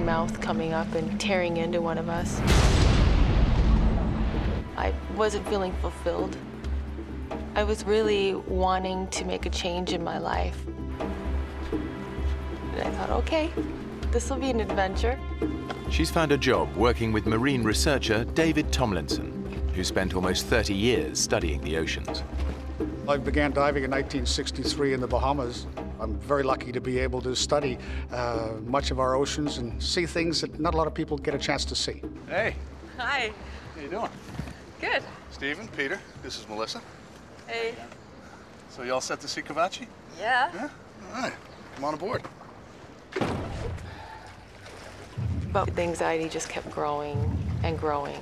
mouth coming up and tearing into one of us. I wasn't feeling fulfilled. I was really wanting to make a change in my life. And I thought, okay, this will be an adventure. She's found a job working with marine researcher David Tomlinson, who spent almost 30 years studying the oceans. I began diving in 1963 in the Bahamas. I'm very lucky to be able to study much of our oceans and see things that not a lot of people get a chance to see. Hey. Hi. How you doing? Good. Stephen, Peter, this is Melissa. Hey. So you all set to see Kavachi? Yeah. Yeah? All right. Come on aboard. But the anxiety just kept growing and growing.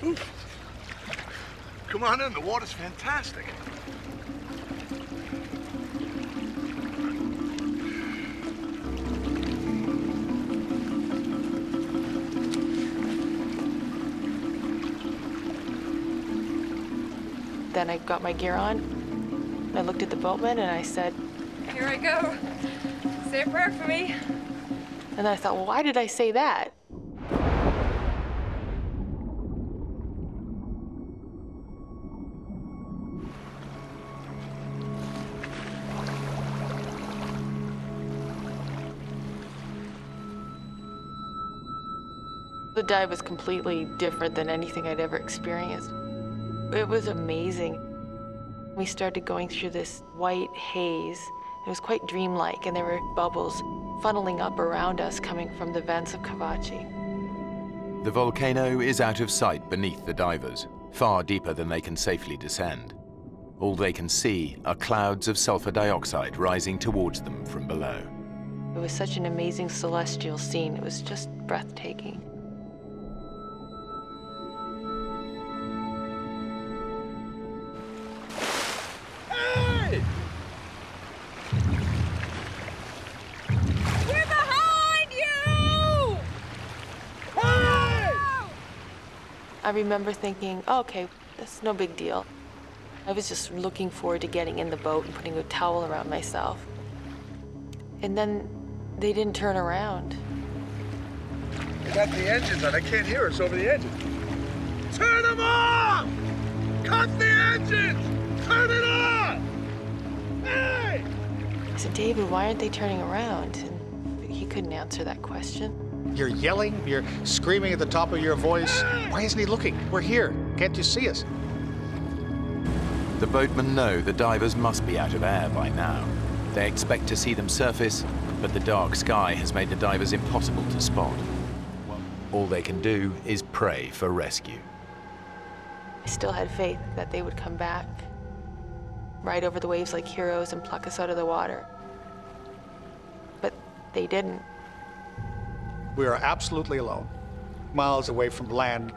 Ooh. Come on in, the water's fantastic. Then I got my gear on. I looked at the boatman and I said, Here I go. Say a prayer for me. and I thought, well, why did I say that? The dive was completely different than anything I'd ever experienced. It was amazing. We started going through this white haze. It was quite dreamlike, and there were bubbles funneling up around us coming from the vents of Kavachi. The volcano is out of sight beneath the divers, far deeper than they can safely descend. All they can see are clouds of sulfur dioxide rising towards them from below. It was such an amazing celestial scene. It was just breathtaking. I remember thinking, oh, okay, that's no big deal. I was just looking forward to getting in the boat and putting a towel around myself. And then they didn't turn around. They got the engines on. I can't hear us over the engines. Turn them off! Cut the engines! Turn it off! Hey! I said, David, why aren't they turning around? And he couldn't answer that question. You're yelling, you're screaming at the top of your voice. Why isn't he looking? We're here. Can't you see us? The boatmen know the divers must be out of air by now. They expect to see them surface, but the dark sky has made the divers impossible to spot. All they can do is pray for rescue. I still had faith that they would come back, ride over the waves like heroes and pluck us out of the water. But they didn't. We are absolutely alone, miles away from land.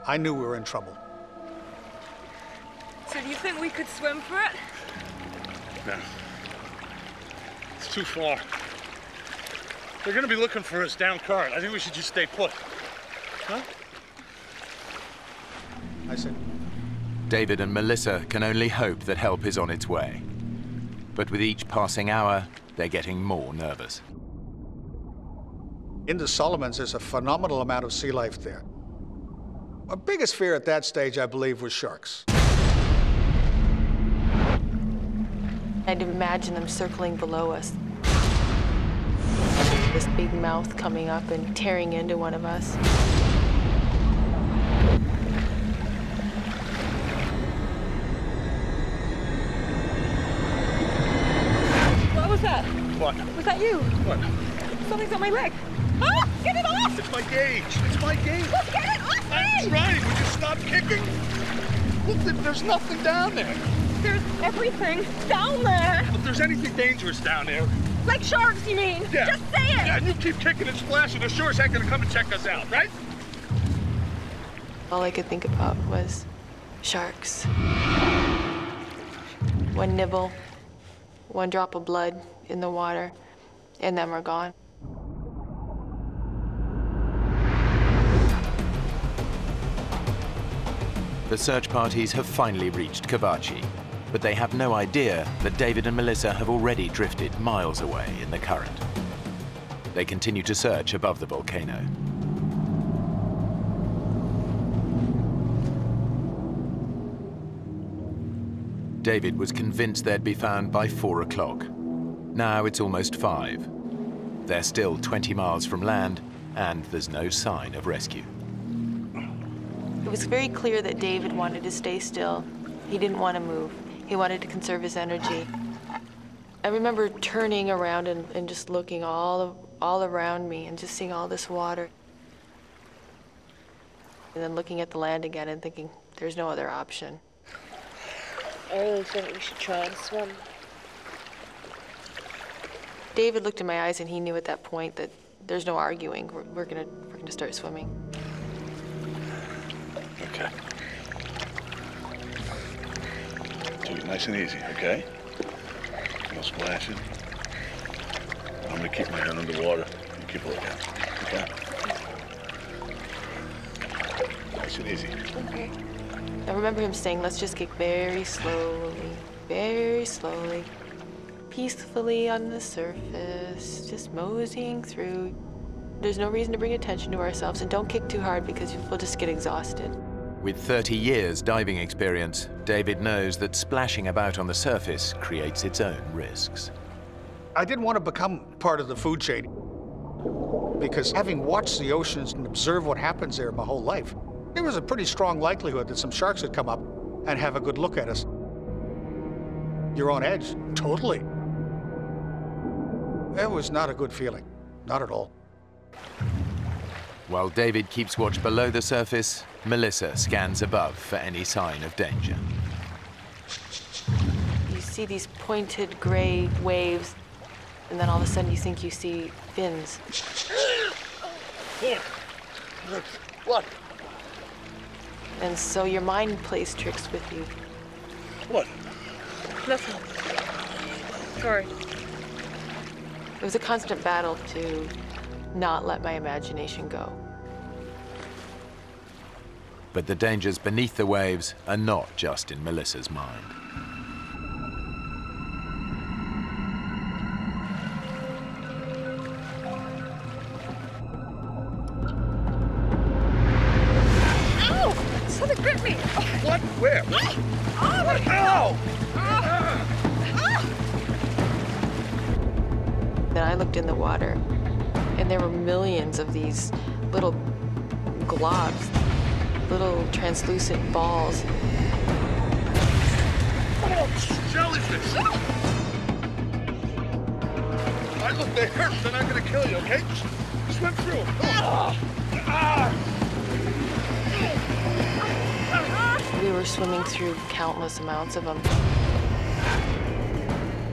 I knew we were in trouble. So do you think we could swim for it? No. It's too far. They're gonna be looking for us down current. I think we should just stay put. Huh? I said, David and Melissa can only hope that help is on its way. But with each passing hour, they're getting more nervous. in the Solomons, there's a phenomenal amount of sea life there. My biggest fear at that stage, I believe, was sharks. I'd imagine them circling below us. This big mouth coming up and tearing into one of us. What was that? What? Was that you? What? Something's on my leg. Ah! Get it off! It's my gauge. It's my gauge. Just get it off I'm me! trying. Would you stop kicking? Look, there's nothing down there. There's everything down there. If there's anything dangerous down there. Like sharks, you mean? Yeah. Just say it! Yeah, and you keep kicking and splashing, the sure as heck gonna come and check us out, right? All I could think about was sharks. One nibble, one drop of blood in the water, and then we're gone. The search parties have finally reached Kavachi, but they have no idea that David and Melissa have already drifted miles away in the current. They continue to search above the volcano. David was convinced they'd be found by 4 o'clock. Now it's almost 5. They're still 20 miles from land, and there's no sign of rescue. It was very clear that David wanted to stay still. He didn't want to move. He wanted to conserve his energy. I remember turning around and just looking all around me and just seeing all this water. And then looking at the land again and thinking, there's no other option. I really think we should try and swim. David looked in my eyes and he knew at that point that there's no arguing. We're gonna start swimming. Okay. Take it nice and easy, okay? No splashing. I'm gonna keep my hand underwater. You keep a lookout, okay? Nice and easy. Okay. I remember him saying, let's just get very slowly, peacefully on the surface, just moseying through. There's no reason to bring attention to ourselves, and don't kick too hard because we'll just get exhausted. With 30 years diving experience, David knows that splashing about on the surface creates its own risks. I didn't want to become part of the food chain because having watched the oceans and observed what happens there my whole life, there was a pretty strong likelihood that some sharks would come up and have a good look at us. You're on edge, totally. It was not a good feeling, not at all. While David keeps watch below the surface, Melissa scans above for any sign of danger. You see these pointed gray waves, and then all of a sudden you think you see fins. Here. What? And so your mind plays tricks with you. What? Nothing. Sorry. It was a constant battle to not let my imagination go. But the dangers beneath the waves are not just in Melissa's mind. Ow! Something gripped me. What? Where? Oh, What? Ow! Then I looked in the water, and there were millions of these little globs, little translucent balls. Oh, jellyfish! I look, they hurt. They're not gonna kill you, okay? Swim through. We were swimming through countless amounts of them.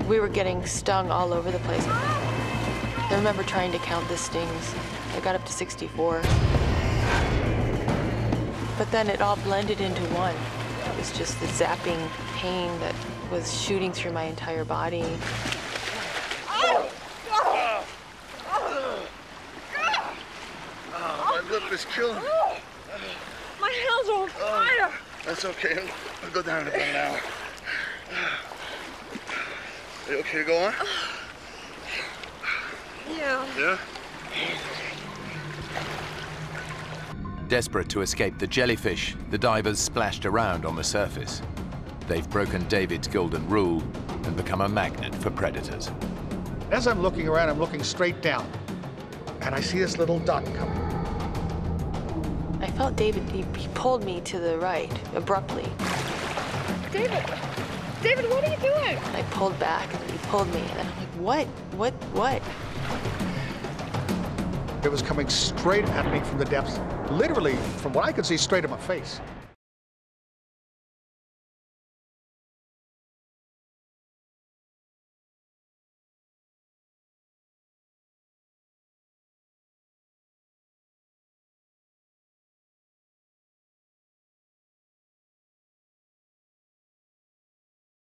We were getting stung all over the place. I remember trying to count the stings. I got up to 64. But then it all blended into one. It was just the zapping pain that was shooting through my entire body. My lip is killing me. my hands are on fire. That's okay. I'll go down in about an hour. Are you okay to go on? Yeah. Yeah? Desperate to escape the jellyfish, the divers splashed around on the surface. They've broken David's golden rule and become a magnet for predators. As I'm looking around, I'm looking straight down, and I see this little dot coming. I felt David, he pulled me to the right, abruptly. David, what are you doing? And I pulled back, and he pulled me, and I'm like, what? It was coming straight at me from the depths, literally, from what I could see, straight at my face.